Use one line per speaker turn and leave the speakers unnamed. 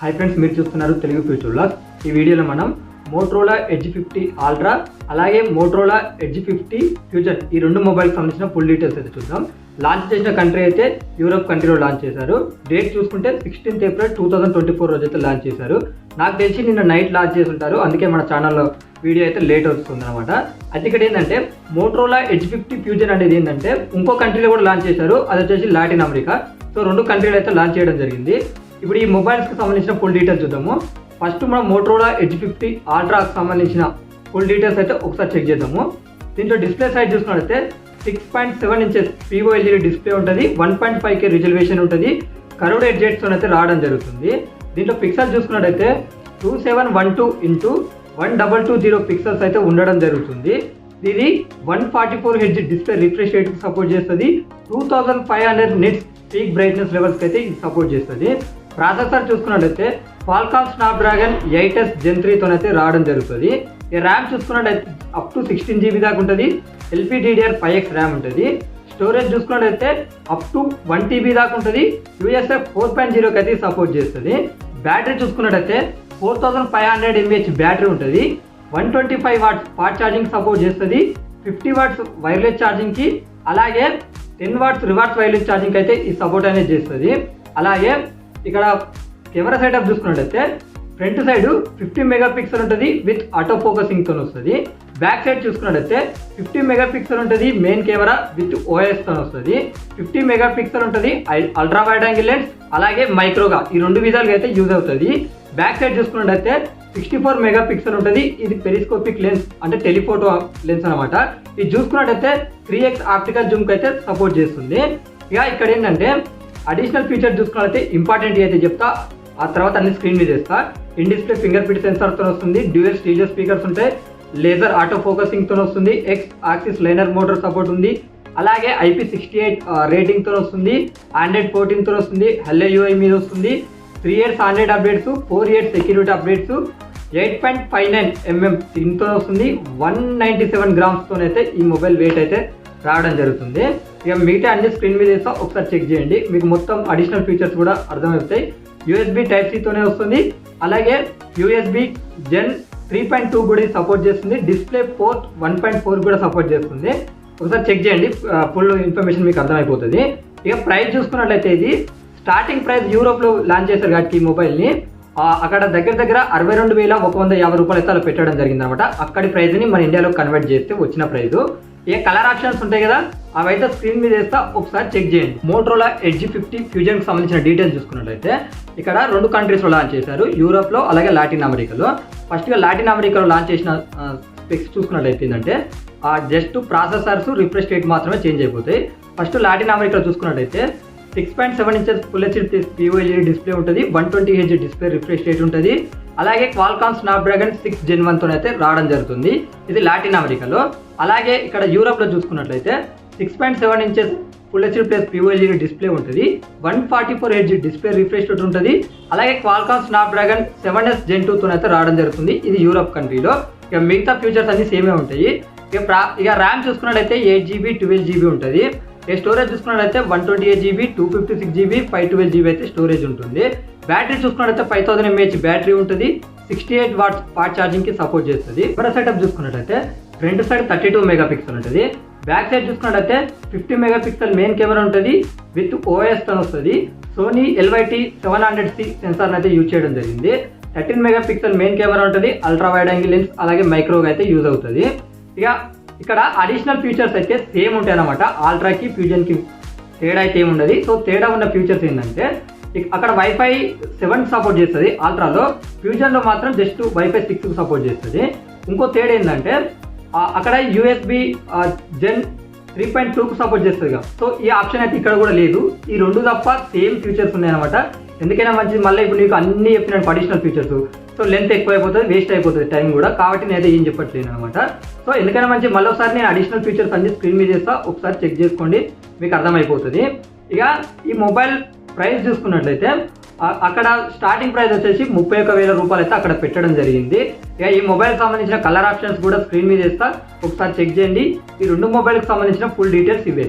Hi friends, మీరు చూస్తున్నారు Telugu future vlogs. ఈ వీడియోలో మనం మోటరోలా ఎడ్జ్ 50 అల్ట్రా అలాగే మోటరోలా ఎడ్జ్ 50 ఫ్యూచర్ ఈ రెండు మొబైల్కి సంబంధించిన ఫుల్ డీటెయిల్స్ అయితే చూద్దాం. లాంచ్ చేసిన కంట్రీ అయితే యూరోప్ కంట్రీలో లాంచ్ చేశారు. డేట్ చూసుకుంటే 16 ఏప్రిల్ 2024 రోజు అయితే లాంచ్ చేశారు. నాకు తెలిసి నిన్న నైట్ లాంచ్ చేసి ఉంటారు, అందుకే మన ఛానల్లో వీడియో అయితే లేట్ వస్తుంది అనమాట. అయితే ఇక్కడ ఏంటంటే మోటరోలా ఎడ్జ్ 50 ఫ్యూచర్ అనేది ఏంటంటే ఇంకో కంట్రీలో కూడా లాంచ్ చేశారు, అది వచ్చేసి లాటిన్ అమెరికా. సో రెండు కంట్రీలు అయితే లాంచ్ చేయడం జరిగింది. ఇప్పుడు ఈ మొబైల్స్కి సంబంధించిన ఫుల్ డీటెయిల్స్ చూద్దాము. ఫస్ట్ మనం మోటరోలా ఎడ్జ్ 50 అల్ట్రాకి సంబంధించిన ఫుల్ డీటెయిల్స్ అయితే ఒకసారి చెక్ చేద్దాము. దీంట్లో డిస్ప్లే సైజ్ చూసుకున్నట్లయితే 6.7 ఇంచెస్ POLED డిస్ప్లే ఉంటుంది, 1.5K రిజల్యూషన్ ఉంటుంది, కర్వ్డ్ ఎడ్జెస్తో అయితే రావడం జరుగుతుంది. దీంట్లో పిక్సెల్ చూసుకున్నట్టయితే 2712x1220 పిక్సెల్స్ అయితే ఉండడం జరుగుతుంది. ఇది 144 Hz డిస్ప్లే రిఫ్రెష్ రేట్కి సపోర్ట్ చేస్తుంది. 2500 నిట్స్ పీక్ బ్రైట్నెస్ లెవెల్స్కి అయితే ఇది సపోర్ట్ చేస్తుంది. ప్రాసెసర్ చూసుకున్నట్లయితే క్వాల్కామ్ స్నాప్డ్రాగన్ 8s Gen 3 అయితే రావడం జరుగుతుంది. ఈ ర్యామ్ చూసుకున్నట్లయితే అప్ టు 16 GB దాకా ఉంటుంది. LPDDR5X ర్యామ్ ఉంటుంది. స్టోరేజ్ చూసుకున్నట్లయితే అప్ టు 1 TB దాకా ఉంటుంది. USF 4.0కి అయితే సపోర్ట్ చేస్తుంది. బ్యాటరీ చూసుకున్నట్లయితే 4500 mAh బ్యాటరీ ఉంటుంది. 125 వాట్స్ ఫాస్ట్ ఛార్జింగ్ సపోర్ట్ చేస్తుంది. 50 వాట్స్ వైర్లెస్ ఛార్జింగ్కి అలాగే 10 వాట్స్ రివర్స్ వైర్లెస్ ఛార్జింగ్ అయితే ఈ సపోర్ట్ అనేది చేస్తుంది. అలాగే ఇక్కడ కెమెరా సెటప్ చూసుకున్నట్టయితే ఫ్రంట్ సైడ్ 50 మెగాపిక్సెల్ ఉంటుంది విత్ ఆటో ఫోకసింగ్తో వస్తుంది. బ్యాక్ సైడ్ చూసుకున్నట్టయితే 50 మెగాపిక్సెల్ ఉంటుంది మెయిన్ కెమెరా విత్ OISతో వస్తుంది. 50 మెగాపిక్సెల్ ఉంటుంది అల్ట్రా వైడ్ యాంగిల్ లెన్స్ అలాగే మైక్రోగా, ఈ రెండు విధాలుగా అయితే యూజ్ అవుతుంది. బ్యాక్ సైడ్ చూసుకున్నట్టయితే 64 మెగాపిక్సెల్ ఉంటుంది. ఇది పెరిస్కోపిక్ లెన్స్ అంటే టెలిఫోటో లెన్స్ అనమాట. ఇది చూసుకున్నట్టయితే 3x ఆప్టికల్ జూమ్కి అయితే సపోర్ట్ చేస్తుంది. ఇక ఇక్కడ ఏంటంటే అడిషనల్ ఫీచర్ చూసుకున్నట్లయితే ఇంపార్టెంట్ అయితే చెప్తా, ఆ తర్వాత అన్ని స్క్రీన్ మీద చేస్తా. ఇన్ డిస్ప్లే ఫింగర్ ప్రింట్ సెన్సార్తో వస్తుంది. డ్యూయల్ స్టీరియో స్పీకర్స్ ఉంటాయి. లేజర్ ఆటో ఫోకసింగ్తో వస్తుంది. X axis liner motor support ఉంది. అలాగే IP68 రేటింగ్తో వస్తుంది. Android 14తో వస్తుంది. Hello UI మీద వస్తుంది. 3 years Android updates, 4 years security updates, 8.59 mm స్క్రీన్తో వస్తుంది. 197 గ్రామ్స్తో అయితే ఈ మొబైల్ వెయిట్ అయితే రావడం జరుగుతుంది. ఇక మిగతా అన్ని స్క్రీన్ మీద వేస్తా, ఒకసారి చెక్ చేయండి, మీకు మొత్తం అడిషనల్ ఫీచర్స్ కూడా అర్థమవుతాయి. USB Type-C వస్తుంది. అలాగే USB Gen 3.2 కూడా సపోర్ట్ చేస్తుంది. డిస్ప్లే పోర్ట్ 1.4 కూడా సపోర్ట్ చేస్తుంది. ఒకసారి చెక్ చేయండి, ఫుల్ ఇన్ఫర్మేషన్ మీకు అర్థమైపోతుంది. ఇక ప్రైస్ చూసుకున్నట్లయితే ఇది స్టార్టింగ్ ప్రైస్ యూరోప్లో లాంచ్ చేశారు కాబట్టి ఈ మొబైల్ని అక్కడ దగ్గర 62,150 రూపాయలు అయితే అలా పెట్టడం జరిగింది అనమాట. అక్కడి ప్రైస్ని మన ఇండియాలో కన్వర్ట్ చేస్తే వచ్చిన ప్రైస్. ఏ కలర్ ఆప్షన్స్ ఉంటాయి కదా, అవైతే స్క్రీన్ మీద వేస్తా, ఒకసారి చెక్ చేయండి. మోటరోలా ఎడ్జ్ 50 ఫ్యూజన్కి సంబంధించిన డీటెయిల్స్ చూసుకున్నట్లయితే ఇక్కడ రెండు కంట్రీస్లో లాంచ్ చేశారు, యూరోప్లో అలాగే లాటిన్ అమెరికాలో. ఫస్ట్గా లాటిన్ అమెరికాలో లాంచ్ చేసిన స్పెక్స్ చూసుకున్నట్లయితే ఏంటంటే జస్ట్ ప్రాసెసర్స్ రిఫ్రెష్ రేట్ మాత్రమే చేంజ్ అయిపోతాయి. ఫస్ట్ లాటిన్ అమెరికాలో చూసుకున్నట్లయితే 6.7 inches full HD POLED display ఉంటుంది. 120 Hz డిస్ప్లే రిఫ్రెష్ రేట్ ఉంటుంది. అలాగే క్వాల్కామ్ స్నాప్డ్రాగన్ 6 Gen 1తో అయితే రావడం జరుగుతుంది. ఇది లాటిన్ అమెరికాలో. అలాగే ఇక్కడ యూరోప్లో చూసుకున్నట్లయితే 6.7 inches full HD POLED display ఉంటుంది. 144 Hz డిస్ప్లే రిఫ్రెష్ రేట్ ఉంటుంది. అలాగే క్వాల్కామ్ స్నాప్డ్రాగన్ 7s Gen 2తో అయితే రావడం జరుగుతుంది. ఇది యూరోప్ కంట్రీలో. ఇక మిగతా ఫీచర్స్ అన్ని సేమే ఉంటాయి. ఇక ర్యామ్ చూసుకున్నట్లయితే 8 GB 12 GB ఉంటుంది. స్టోరేజ్ చూసుకున్నట్లయితే 128 GB 256 GB 512 GB అయితే స్టోరేజ్ ఉంటుంది. బ్యాటరీ చూసుకున్నట్లయితే 5000 mAh బ్యాటరీ ఉంటుంది. 68 వాట్స్ ఫాస్ట్ ఛార్జింగ్కి సపోర్ట్ చేస్తుంది. కెమెరా సెటప్ చూసుకున్నట్లయితే ఫ్రంట్ సైడ్ 32 మెగాపిక్సెల్ ఉంటుంది. బ్యాక్ సైడ్ చూసుకున్నట్లయితే 50 మెగాపిక్సెల్ మెయిన్ కెమెరా ఉంటుంది విత్ OISతో వస్తుంది. సోనీ LYT 700C సెన్సార్ని అయితే యూజ్ చేయడం జరిగింది. 13 మెగాపిక్సెల్ మెయిన్ కెమెరా ఉంటుంది. అల్ట్రా వైడ్ యాంగిల్ లెన్స్ అలాగే మైక్రోగా అయితే యూజ్ అవుతుంది. ఇక ఇక్కడ అడిషనల్ ఫీచర్స్ అయితే సేమ్ ఉంటాయి అన్నమాట. అల్ట్రాకి ఫ్యూజన్కి తేడా అయితే ఏముండదు. సో తేడా ఉన్న ఫీచర్స్ ఏంటంటే అక్కడ Wi-Fi 7 సపోర్ట్ చేస్తుంది అల్ట్రాలో, ఫ్యూజన్లో మాత్రం జస్ట్ Wi-Fi 6కి సపోర్ట్ చేస్తుంది. ఇంకో తేడా ఏంటంటే అక్కడ USB Gen 3.2కు సపోర్ట్ చేస్తుంది. సో ఈ ఆప్షన్ అయితే ఇక్కడ కూడా లేదు. ఈ రెండు తప్ప సేమ్ ఫీచర్స్ ఉన్నాయన్నమాట. ఎందుకైనా మంచిది, మళ్ళీ ఇప్పుడు నీకు అన్ని చెప్పిన అడిషనల్ ఫీచర్స్, సో లెంత్ ఎక్కువ అయిపోతుంది, వేస్ట్ అయిపోతుంది టైం కూడా, కాబట్టి నేనైతే ఏం చెప్పట్లేను అనమాట. సో ఎందుకైనా మంచి మళ్ళీ ఒకసారి నేను అడిషనల్ ఫీచర్స్ అన్ని స్క్రీన్ మీద చేస్తా, ఒకసారి చెక్ చేసుకోండి, మీకు అర్థమైపోతుంది. ఇక ఈ మొబైల్ ప్రైస్ చూసుకున్నట్లయితే అక్కడ స్టార్టింగ్ ప్రైస్ వచ్చేసి 31,000 రూపాయలు అయితే అక్కడ పెట్టడం జరిగింది. ఇక ఈ మొబైల్ సంబంధించిన కలర్ ఆప్షన్స్ కూడా స్క్రీన్ మీద చేస్తా, ఒకసారి చెక్ చేయండి. ఈ రెండు మొబైల్కి సంబంధించిన ఫుల్ డీటెయిల్స్ ఇవే.